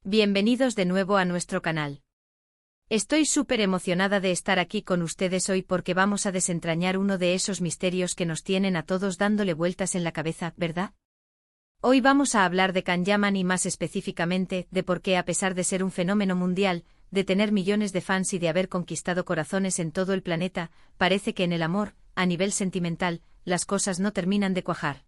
Bienvenidos de nuevo a nuestro canal. Estoy súper emocionada de estar aquí con ustedes hoy porque vamos a desentrañar uno de esos misterios que nos tienen a todos dándole vueltas en la cabeza, ¿verdad? Hoy vamos a hablar de Can-Yaman y más específicamente de por qué, a pesar de ser un fenómeno mundial, de tener millones de fans y de haber conquistado corazones en todo el planeta, parece que en el amor, a nivel sentimental, las cosas no terminan de cuajar.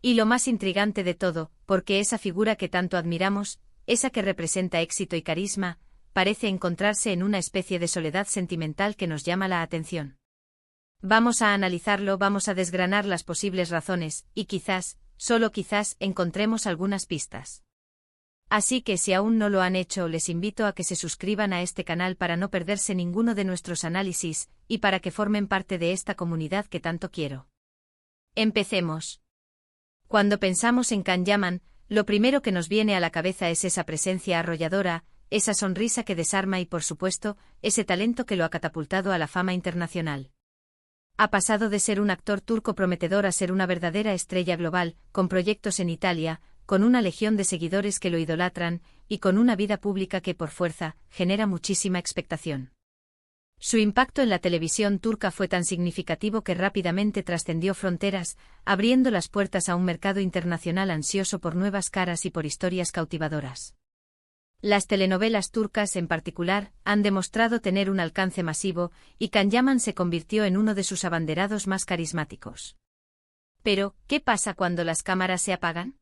Y lo más intrigante de todo, porque esa figura que tanto admiramos, esa que representa éxito y carisma, parece encontrarse en una especie de soledad sentimental que nos llama la atención. Vamos a analizarlo, vamos a desgranar las posibles razones, y quizás, solo quizás, encontremos algunas pistas. Así que si aún no lo han hecho, les invito a que se suscriban a este canal para no perderse ninguno de nuestros análisis, y para que formen parte de esta comunidad que tanto quiero. Empecemos. Cuando pensamos en Can-Yaman, lo primero que nos viene a la cabeza es esa presencia arrolladora, esa sonrisa que desarma y, por supuesto, ese talento que lo ha catapultado a la fama internacional. Ha pasado de ser un actor turco prometedor a ser una verdadera estrella global, con proyectos en Italia, con una legión de seguidores que lo idolatran, y con una vida pública que, por fuerza, genera muchísima expectación. Su impacto en la televisión turca fue tan significativo que rápidamente trascendió fronteras, abriendo las puertas a un mercado internacional ansioso por nuevas caras y por historias cautivadoras. Las telenovelas turcas, en particular, han demostrado tener un alcance masivo, y Can-Yaman se convirtió en uno de sus abanderados más carismáticos. Pero, ¿qué pasa cuando las cámaras se apagan?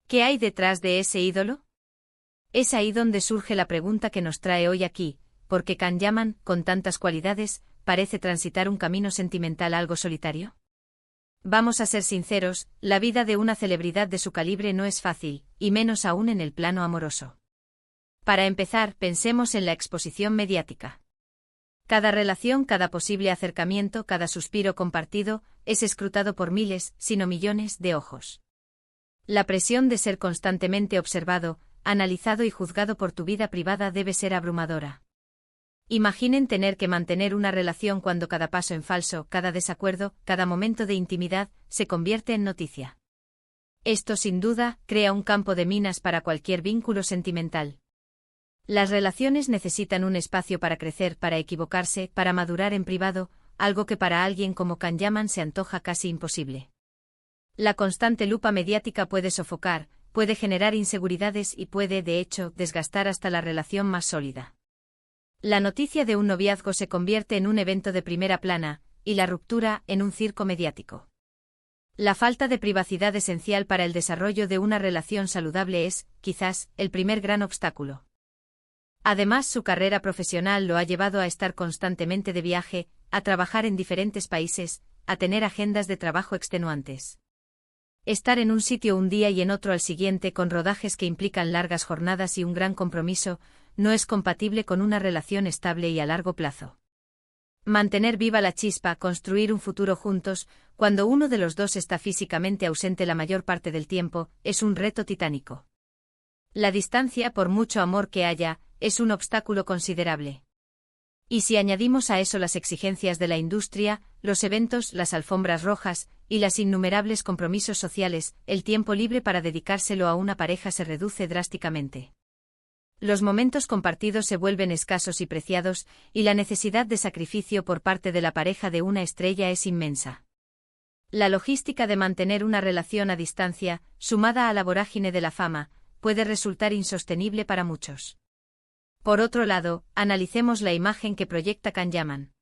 ¿Qué hay detrás de ese ídolo? Es ahí donde surge la pregunta que nos trae hoy aquí, porque Can-Yaman, con tantas cualidades, parece transitar un camino sentimental algo solitario. Vamos a ser sinceros, la vida de una celebridad de su calibre no es fácil, y menos aún en el plano amoroso. Para empezar, pensemos en la exposición mediática. Cada relación, cada posible acercamiento, cada suspiro compartido, es escrutado por miles, si no millones, de ojos. La presión de ser constantemente observado, analizado y juzgado por tu vida privada debe ser abrumadora. Imaginen tener que mantener una relación cuando cada paso en falso, cada desacuerdo, cada momento de intimidad, se convierte en noticia. Esto sin duda crea un campo de minas para cualquier vínculo sentimental. Las relaciones necesitan un espacio para crecer, para equivocarse, para madurar en privado, algo que para alguien como Can-Yaman se antoja casi imposible. La constante lupa mediática puede sofocar, puede generar inseguridades y puede, de hecho, desgastar hasta la relación más sólida. La noticia de un noviazgo se convierte en un evento de primera plana, y la ruptura en un circo mediático. La falta de privacidad esencial para el desarrollo de una relación saludable es, quizás, el primer gran obstáculo. Además, su carrera profesional lo ha llevado a estar constantemente de viaje, a trabajar en diferentes países, a tener agendas de trabajo extenuantes. Estar en un sitio un día y en otro al siguiente con rodajes que implican largas jornadas y un gran compromiso, no es compatible con una relación estable y a largo plazo. Mantener viva la chispa, construir un futuro juntos, cuando uno de los dos está físicamente ausente la mayor parte del tiempo, es un reto titánico. La distancia, por mucho amor que haya, es un obstáculo considerable. Y si añadimos a eso las exigencias de la industria, los eventos, las alfombras rojas, y las innumerables compromisos sociales, el tiempo libre para dedicárselo a una pareja se reduce drásticamente. Los momentos compartidos se vuelven escasos y preciados, y la necesidad de sacrificio por parte de la pareja de una estrella es inmensa. La logística de mantener una relación a distancia, sumada a la vorágine de la fama, puede resultar insostenible para muchos. Por otro lado, analicemos la imagen que proyecta Can-Yaman.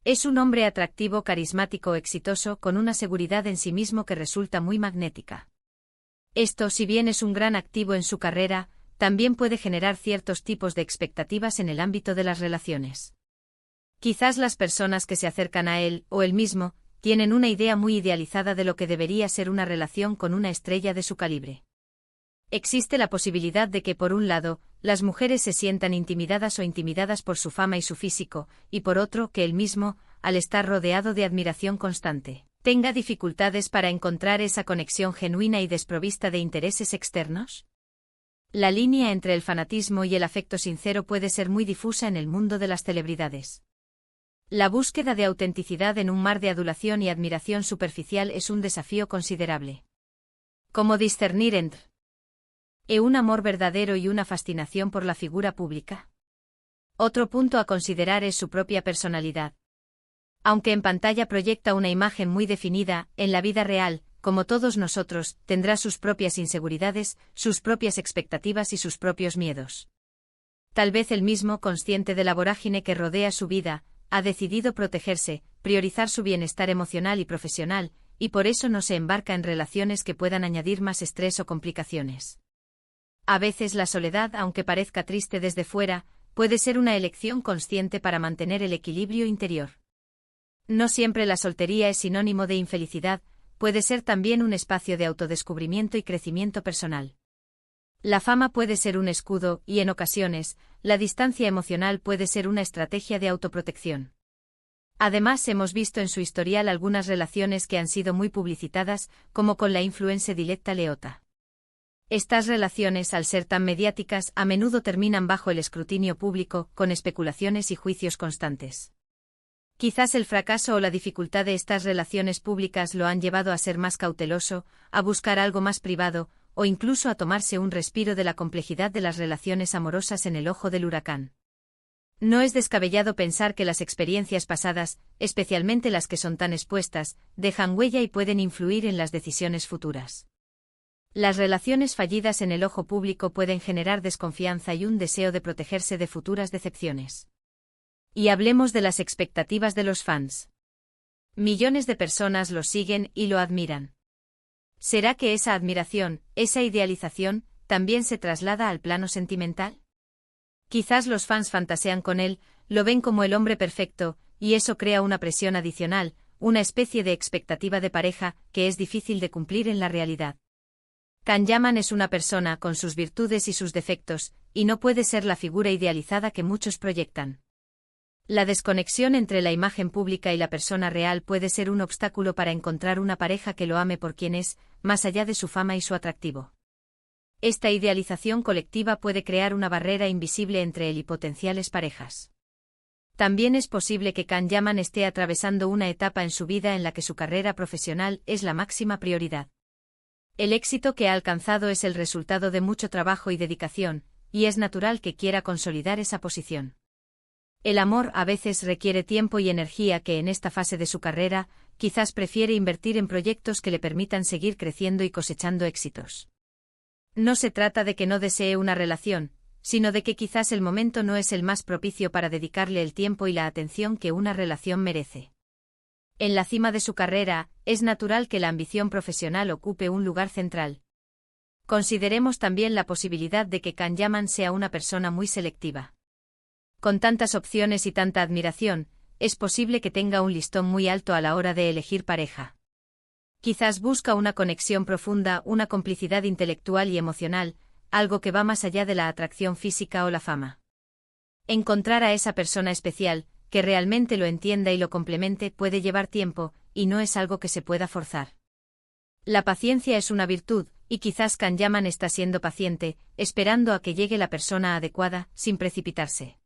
Es un hombre atractivo, carismático, exitoso, con una seguridad en sí mismo que resulta muy magnética. Esto, si bien es un gran activo en su carrera, también puede generar ciertos tipos de expectativas en el ámbito de las relaciones. Quizás las personas que se acercan a él, o él mismo, tienen una idea muy idealizada de lo que debería ser una relación con una estrella de su calibre. Existe la posibilidad de que, por un lado, las mujeres se sientan intimidadas o intimidadas por su fama y su físico, y por otro, que él mismo, al estar rodeado de admiración constante, tenga dificultades para encontrar esa conexión genuina y desprovista de intereses externos. La línea entre el fanatismo y el afecto sincero puede ser muy difusa en el mundo de las celebridades. La búsqueda de autenticidad en un mar de adulación y admiración superficial es un desafío considerable. ¿Cómo discernir entre Un amor verdadero y una fascinación por la figura pública. Otro punto a considerar es su propia personalidad. Aunque en pantalla proyecta una imagen muy definida, en la vida real, como todos nosotros, tendrá sus propias inseguridades, sus propias expectativas y sus propios miedos. Tal vez él mismo, consciente de la vorágine que rodea su vida, ha decidido protegerse, priorizar su bienestar emocional y profesional, y por eso no se embarca en relaciones que puedan añadir más estrés o complicaciones. A veces la soledad, aunque parezca triste desde fuera, puede ser una elección consciente para mantener el equilibrio interior. No siempre la soltería es sinónimo de infelicidad, puede ser también un espacio de autodescubrimiento y crecimiento personal. La fama puede ser un escudo, y en ocasiones, la distancia emocional puede ser una estrategia de autoprotección. Además, hemos visto en su historial algunas relaciones que han sido muy publicitadas, como con la influencer Diletta Leotta. Estas relaciones, al ser tan mediáticas, a menudo terminan bajo el escrutinio público, con especulaciones y juicios constantes. Quizás el fracaso o la dificultad de estas relaciones públicas lo han llevado a ser más cauteloso, a buscar algo más privado, o incluso a tomarse un respiro de la complejidad de las relaciones amorosas en el ojo del huracán. No es descabellado pensar que las experiencias pasadas, especialmente las que son tan expuestas, dejan huella y pueden influir en las decisiones futuras. Las relaciones fallidas en el ojo público pueden generar desconfianza y un deseo de protegerse de futuras decepciones. Y hablemos de las expectativas de los fans. Millones de personas lo siguen y lo admiran. ¿Será que esa admiración, esa idealización, también se traslada al plano sentimental? Quizás los fans fantasean con él, lo ven como el hombre perfecto, y eso crea una presión adicional, una especie de expectativa de pareja, que es difícil de cumplir en la realidad. Can Yaman es una persona con sus virtudes y sus defectos, y no puede ser la figura idealizada que muchos proyectan. La desconexión entre la imagen pública y la persona real puede ser un obstáculo para encontrar una pareja que lo ame por quien es, más allá de su fama y su atractivo. Esta idealización colectiva puede crear una barrera invisible entre él y potenciales parejas. También es posible que Can Yaman esté atravesando una etapa en su vida en la que su carrera profesional es la máxima prioridad. El éxito que ha alcanzado es el resultado de mucho trabajo y dedicación, y es natural que quiera consolidar esa posición. El amor a veces requiere tiempo y energía que en esta fase de su carrera, quizás prefiere invertir en proyectos que le permitan seguir creciendo y cosechando éxitos. No se trata de que no desee una relación, sino de que quizás el momento no es el más propicio para dedicarle el tiempo y la atención que una relación merece. En la cima de su carrera, es natural que la ambición profesional ocupe un lugar central. Consideremos también la posibilidad de que Can Yaman sea una persona muy selectiva. Con tantas opciones y tanta admiración, es posible que tenga un listón muy alto a la hora de elegir pareja. Quizás busca una conexión profunda, una complicidad intelectual y emocional, algo que va más allá de la atracción física o la fama. Encontrar a esa persona especial, que realmente lo entienda y lo complemente, puede llevar tiempo, y no es algo que se pueda forzar. La paciencia es una virtud, y quizás Can Yaman está siendo paciente, esperando a que llegue la persona adecuada, sin precipitarse.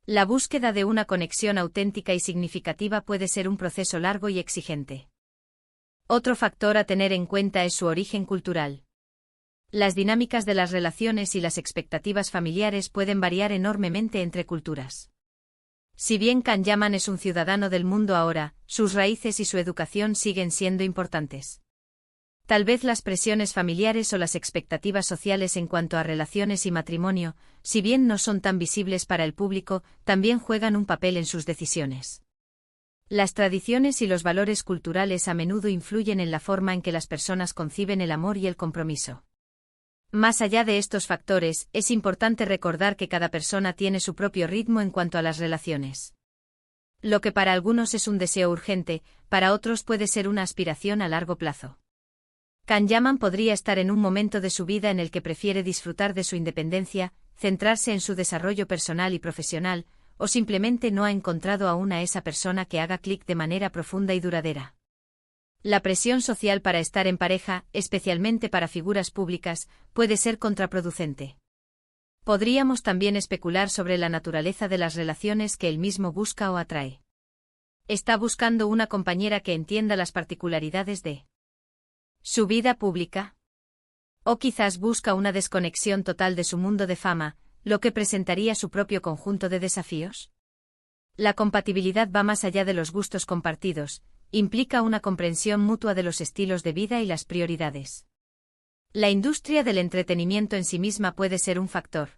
La búsqueda de una conexión auténtica y significativa puede ser un proceso largo y exigente. Otro factor a tener en cuenta es su origen cultural. Las dinámicas de las relaciones y las expectativas familiares pueden variar enormemente entre culturas. Si bien Can Yaman es un ciudadano del mundo ahora, sus raíces y su educación siguen siendo importantes. Tal vez las presiones familiares o las expectativas sociales en cuanto a relaciones y matrimonio, si bien no son tan visibles para el público, también juegan un papel en sus decisiones. Las tradiciones y los valores culturales a menudo influyen en la forma en que las personas conciben el amor y el compromiso. Más allá de estos factores, es importante recordar que cada persona tiene su propio ritmo en cuanto a las relaciones. Lo que para algunos es un deseo urgente, para otros puede ser una aspiración a largo plazo. Can Yaman podría estar en un momento de su vida en el que prefiere disfrutar de su independencia, centrarse en su desarrollo personal y profesional, o simplemente no ha encontrado aún a esa persona que haga clic de manera profunda y duradera. La presión social para estar en pareja, especialmente para figuras públicas, puede ser contraproducente. Podríamos también especular sobre la naturaleza de las relaciones que él mismo busca o atrae. ¿Está buscando una compañera que entienda las particularidades de su vida pública? O quizás busca una desconexión total de su mundo de fama, lo que presentaría su propio conjunto de desafíos. La compatibilidad va más allá de los gustos compartidos, implica una comprensión mutua de los estilos de vida y las prioridades. La industria del entretenimiento en sí misma puede ser un factor.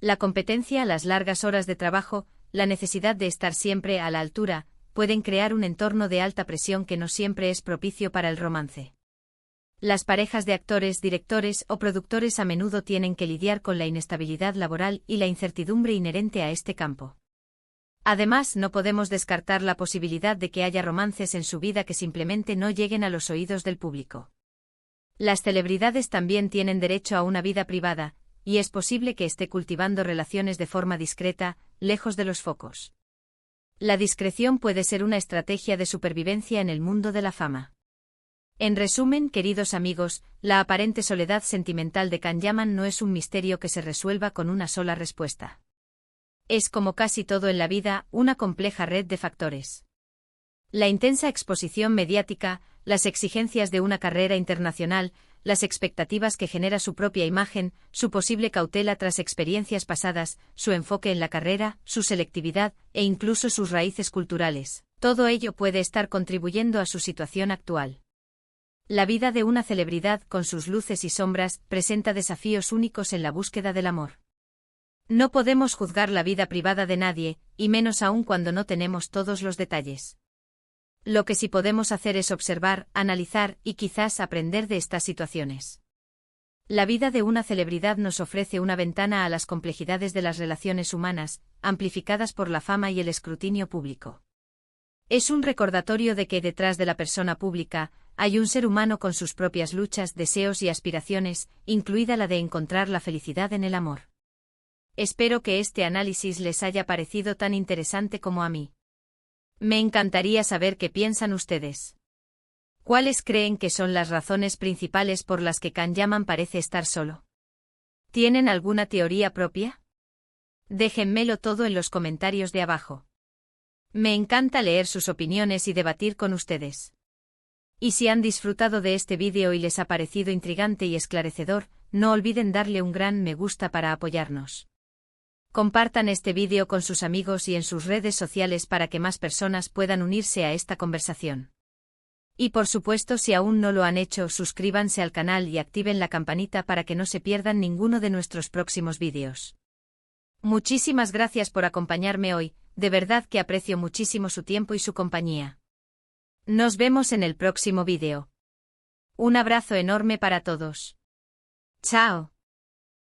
La competencia, las largas horas de trabajo, la necesidad de estar siempre a la altura, pueden crear un entorno de alta presión que no siempre es propicio para el romance. Las parejas de actores, directores o productores a menudo tienen que lidiar con la inestabilidad laboral y la incertidumbre inherente a este campo. Además, no podemos descartar la posibilidad de que haya romances en su vida que simplemente no lleguen a los oídos del público. Las celebridades también tienen derecho a una vida privada, y es posible que esté cultivando relaciones de forma discreta, lejos de los focos. La discreción puede ser una estrategia de supervivencia en el mundo de la fama. En resumen, queridos amigos, la aparente soledad sentimental de Can Yaman no es un misterio que se resuelva con una sola respuesta. Es, como casi todo en la vida, una compleja red de factores. La intensa exposición mediática, las exigencias de una carrera internacional, las expectativas que genera su propia imagen, su posible cautela tras experiencias pasadas, su enfoque en la carrera, su selectividad, e incluso sus raíces culturales, todo ello puede estar contribuyendo a su situación actual. La vida de una celebridad, con sus luces y sombras, presenta desafíos únicos en la búsqueda del amor. No podemos juzgar la vida privada de nadie, y menos aún cuando no tenemos todos los detalles. Lo que sí podemos hacer es observar, analizar y quizás aprender de estas situaciones. La vida de una celebridad nos ofrece una ventana a las complejidades de las relaciones humanas, amplificadas por la fama y el escrutinio público. Es un recordatorio de que detrás de la persona pública, hay un ser humano con sus propias luchas, deseos y aspiraciones, incluida la de encontrar la felicidad en el amor. Espero que este análisis les haya parecido tan interesante como a mí. Me encantaría saber qué piensan ustedes. ¿Cuáles creen que son las razones principales por las que Can Yaman parece estar solo? ¿Tienen alguna teoría propia? Déjenmelo todo en los comentarios de abajo. Me encanta leer sus opiniones y debatir con ustedes. Y si han disfrutado de este vídeo y les ha parecido intrigante y esclarecedor, no olviden darle un gran me gusta para apoyarnos. Compartan este vídeo con sus amigos y en sus redes sociales para que más personas puedan unirse a esta conversación. Y por supuesto, si aún no lo han hecho, suscríbanse al canal y activen la campanita para que no se pierdan ninguno de nuestros próximos vídeos. Muchísimas gracias por acompañarme hoy, de verdad que aprecio muchísimo su tiempo y su compañía. Nos vemos en el próximo vídeo. Un abrazo enorme para todos. Chao.